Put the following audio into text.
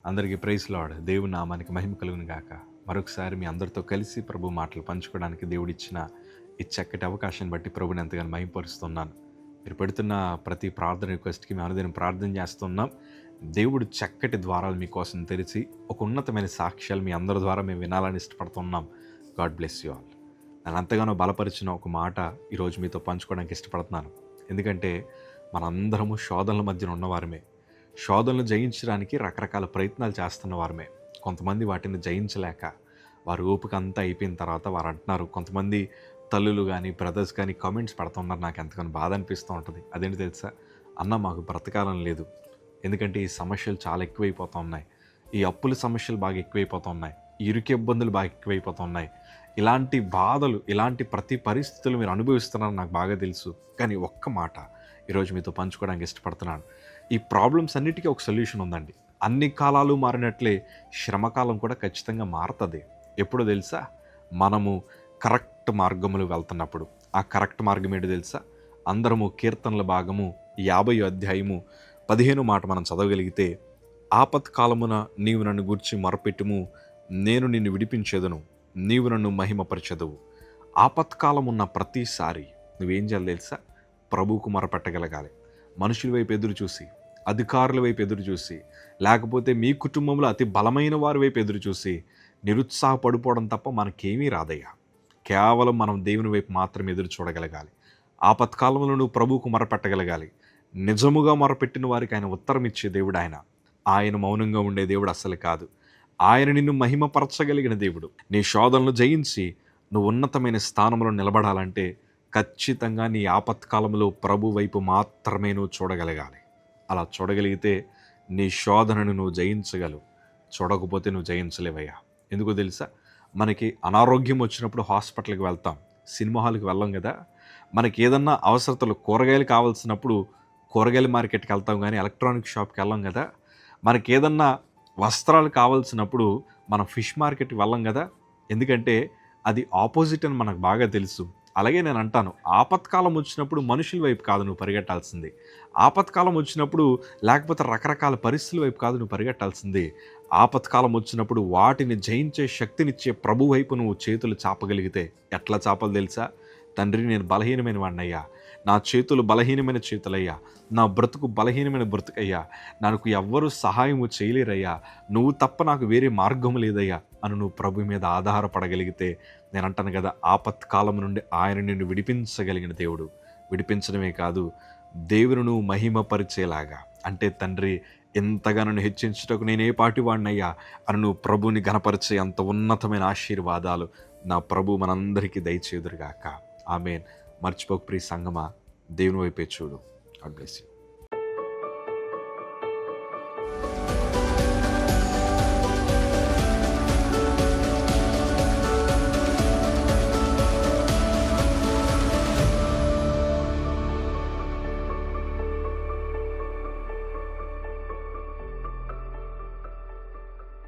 అందరికీ praise lord. దేవుని నామానికి మహిమ కలుగును గాక. మరొకసారి మీ అందరితో కలిసి ప్రభు మాటలు పంచుకోవడానికి దేవుడిచ్చిన ఈ చక్కటి అవకాశాన్ని బట్టి ప్రభుని ఎంతగానో మహిమపరుస్తున్నాను. మీరు పెడుతున్న ప్రతి ప్రార్థన రిక్వెస్ట్కి మేము అనుదినం ప్రార్థన చేస్తున్నాం. దేవుడు చక్కటి ద్వారాలు మీకోసం తెరిచి ఒక ఉన్నతమైన సాక్ష్యాలు మీ అందరి ద్వారా మేము వినాలని ఇష్టపడుతున్నాం. God bless you all. నన్ను అంతగానో బలపరిచిన ఒక మాట ఈరోజు మీతో పంచుకోవడానికి ఇష్టపడుతున్నాను. ఎందుకంటే మనందరము శోధనల మధ్యన ఉన్నవారమే. శోధనలు జయించడానికి రకరకాల ప్రయత్నాలు చేస్తున్న వారమే. కొంతమంది వాటిని జయించలేక వారి ఓపిక అంతా అయిపోయిన తర్వాత వారు అంటున్నారు, కొంతమంది తల్లులు కానీ బ్రదర్స్ కానీ కామెంట్స్ పెడుతున్నారు. నాకు ఎంతగానో బాధ అనిపిస్తూ ఉంటుంది. అదేంటి తెలుసా, అన్న మాకు బ్రతకాలం లేదు, ఎందుకంటే ఈ సమస్యలు చాలా ఎక్కువైపోతూ ఉన్నాయి, ఈ అప్పుల సమస్యలు బాగా ఎక్కువైపోతూ ఉన్నాయి, ఈ ఇరుకు ఇబ్బందులు బాగా ఎక్కువైపోతూ ఉన్నాయి, ఇలాంటి బాధలు ఇలాంటి ప్రతి పరిస్థితులు మీరు అనుభవిస్తున్నారని నాకు బాగా తెలుసు. కానీ ఒక్క మాట ఈరోజు మీతో పంచుకోవడానికి ఇష్టపడుతున్నాను. ఈ ప్రాబ్లమ్స్ అన్నిటికీ ఒక సొల్యూషన్ ఉందండి. అన్ని కాలాలు మారినట్లే శ్రమకాలం కూడా ఖచ్చితంగా మారుతుంది. ఎప్పుడో తెలుసా, మనము కరెక్ట్ మార్గములు వెళ్తున్నప్పుడు. ఆ కరెక్ట్ మార్గం ఏంటో తెలుసా, అందరము కీర్తనల భాగము 50 అధ్యాయము 15 మాట మనం చదవగలిగితే, ఆపత్కాలమున నీవు నన్ను గూర్చి మొరపెట్టుము, నేను నిన్ను విడిపించేదను, నీవు నన్ను మహిమపరచెదవు. ఆపత్కాలం ఉన్న ప్రతిసారి నువ్వేం చేయాలి తెలుసా, ప్రభువుకు మొరపెట్టగలగాలి. మనుషుల వైపు ఎదురు చూసి, అధికారుల వైపు ఎదురు చూసి, లేకపోతే మీ కుటుంబంలో అతి బలమైన వారి వైపు ఎదురు చూసి నిరుత్సాహపడిపోవడం తప్ప మనకేమీ రాదయ్యా. కేవలం మనం దేవుని వైపు మాత్రమే ఎదురు చూడగలగాలి. ఆపత్కాలంలో నువ్వు ప్రభువుకు మొరపెట్టగలగాలి. నిజముగా మొరపెట్టిన వారికి ఆయన ఉత్తరం ఇచ్చే దేవుడు ఆయన. ఆయన మౌనంగా ఉండే దేవుడు అస్సలు కాదు. ఆయన నిన్ను మహిమపరచగలిగిన దేవుడు. నీ శోధనలు జయించి నువ్వు ఉన్నతమైన స్థానంలో నిలబడాలంటే ఖచ్చితంగా నీ ఆపత్కాలంలో ప్రభు వైపు మాత్రమే నువ్వు చూడగలగాలి. అలా చూడగలిగితే నీ శోధనను నువ్వు జయించగలవు. చూడకపోతే నువ్వు జయించలేవయ్యా. ఎందుకో తెలుసా, మనకి అనారోగ్యం వచ్చినప్పుడు హాస్పిటల్కి వెళ్తాం, సినిమా హాల్కి వెళ్ళాం కదా. మనకి ఏదన్నా అవసరతలు, కూరగాయలు కావాల్సినప్పుడు కూరగాయల మార్కెట్కి వెళ్తాం, కానీ ఎలక్ట్రానిక్ షాప్కి వెళ్ళాం కదా. మనకి ఏదన్నా వస్త్రాలు కావాల్సినప్పుడు మనం ఫిష్ మార్కెట్కి వెళ్ళాం కదా. ఎందుకంటే అది ఆపోజిట్ అని మనకు బాగా తెలుసు. అలాగే నేను అంటాను, ఆపత్కాలం వచ్చినప్పుడు మనుషుల వైపు కాదు నువ్వు పరిగెట్టాల్సింది. ఆపత్కాలం వచ్చినప్పుడు లేకపోతే రకరకాల పరిస్థితుల వైపు కాదు నువ్వు పరిగెట్టాల్సింది. ఆపత్కాలం వచ్చినప్పుడు వాటిని జయించే శక్తినిచ్చే ప్రభు వైపు నువ్వు చేతులు చాపగలిగితే, ఎట్లా చాపాలి తెలుసా, తండ్రి నేను బలహీనమైన వాడినయ్యా, నా చేతులు బలహీనమైన చేతులయ్యా, నా బ్రతుకు బలహీనమైన బ్రతుకయ్యా, నాకు ఎవ్వరూ సహాయము చేయలేరయ్యా, నువ్వు తప్ప నాకు వేరే మార్గం లేదయ్యా అని నువ్వు ప్రభు మీద ఆధారపడగలిగితే, నేను అంటాను కదా, ఆపత్కాలం నుండి ఆయన నిన్ను విడిపించగలిగిన దేవుడు. విడిపించడమే కాదు, దేవుని నువ్వు మహిమపరిచేలాగా, అంటే తండ్రి ఎంతగా నన్ను హెచ్చించుటకు నేనే పాటి వాడినయ్యా అని నువ్వు ప్రభుని ఘనపరిచే అంత ఉన్నతమైన ఆశీర్వాదాలు నా ప్రభు మనందరికీ దయచేదురుగాక. ఆమేన్. మర్చిపోక ప్రియ సంగమా, దేవుని వైపే చూడు. God bless you.